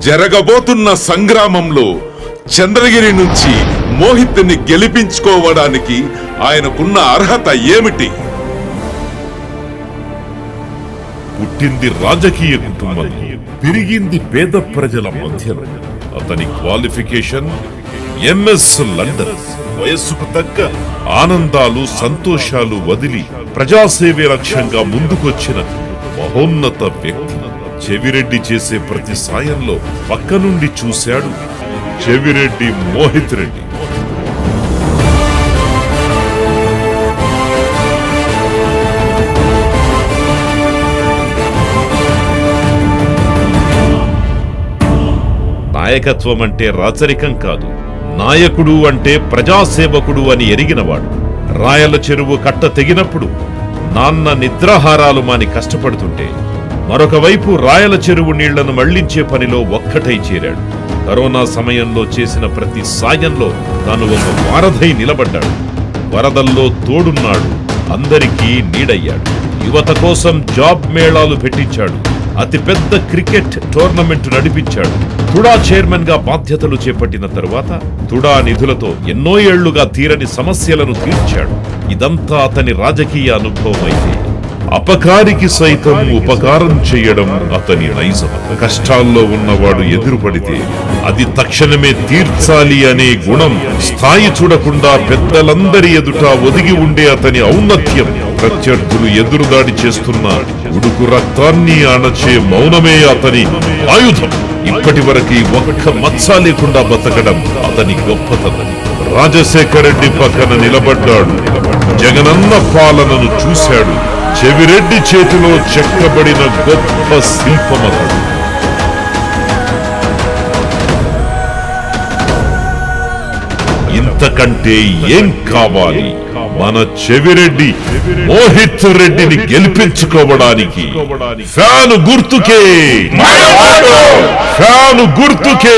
జరగబోతున్న సంగ్రామంలో చంద్రగిరి నుంచి మోహిత్ని గెలిపించుకోవడానికి ఆయనకున్న అర్హత ఏమిటి? పుట్టింది రాజకీయ కుటుంబం, పెరిగింది పేద ప్రజల మధ్యలో. అతని క్వాలిఫికేషన్ ఎంఎస్ లండన్. వయస్సుకు తగ్గ ఆనందాలు సంతోషాలు వదిలి ప్రజాసేవే లక్ష్యంగా ముందుకొచ్చిన మహోన్నత వ్యక్తి. చెవిరెడ్డి చేసే ప్రతి సాయంలో పక్క నుండి చూశాడు చెవిరెడ్డి మోహిత్ రెడ్డి. నాయకత్వం అంటే రాచరికం కాదు, నాయకుడు అంటే ప్రజాసేవకుడు అని ఎరిగినవాడు. రాయల చెరువు కట్ట తెగినప్పుడు నాన్న నిద్రాహారాలు మాని కష్టపడుతుంటే, మరొక వైపు రాయల చెరువు నీళ్లను మళ్లించే పనిలో ఒక్కటై చేరాడు. కరోనా సమయంలో చేసిన ప్రతి సాయంలో తాను ఒక వారధై నిలబడ్డాడు. వరదల్లో తోడున్నాడు, అందరికీ నీడయ్యాడు. యువత కోసం జాబ్ మేళాలు పెట్టించాడు. అతిపెద్ద క్రికెట్ టోర్నమెంట్ నడిపించాడు. తుడా చైర్మన్ గా బాధ్యతలు చేపట్టిన తరువాత తుడా నిధులతో ఎన్నో ఏళ్లుగా తీరని సమస్యలను తీర్చాడు. ఇదంతా అతని రాజకీయ అనుభవం అయితే, అపకారికి సైతం ఉపకారం చేయడం అతని నైజం. కష్టాల్లో ఉన్నవాడు ఎదురుపడితే అది తక్షణమే తీర్చాలి అనే గుణం, స్థాయి చూడకుండా పెద్దలందరి ఎదుట ఒదిగి ఉండే అతని ఔన్నత్యం, ప్రత్యర్థులు ఎదురుదాడి చేస్తున్న ఉడుకు రక్తాన్ని అణచే మౌనమే అతని ఆయుధం. ఇప్పటి వరకు ఒక్క మచ్చ లేకుండా బతకడం అతని గొప్పతనం. రాజశేఖర రెడ్డి పక్కన నిలబడ్డాడు. జగనన్న పాలనను చూశాడు. చెవిరెడ్డి చేతిలో చెక్కబడిన గొప్ప శిల్పమతడు. ఇంతకంటే ఏం కావాలి మన చెవిరెడ్డి మోహిత్ రెడ్డిని గెలిపించుకోవడానికి? ఫ్యాను గుర్తుకే, ఫ్యాను గుర్తుకే.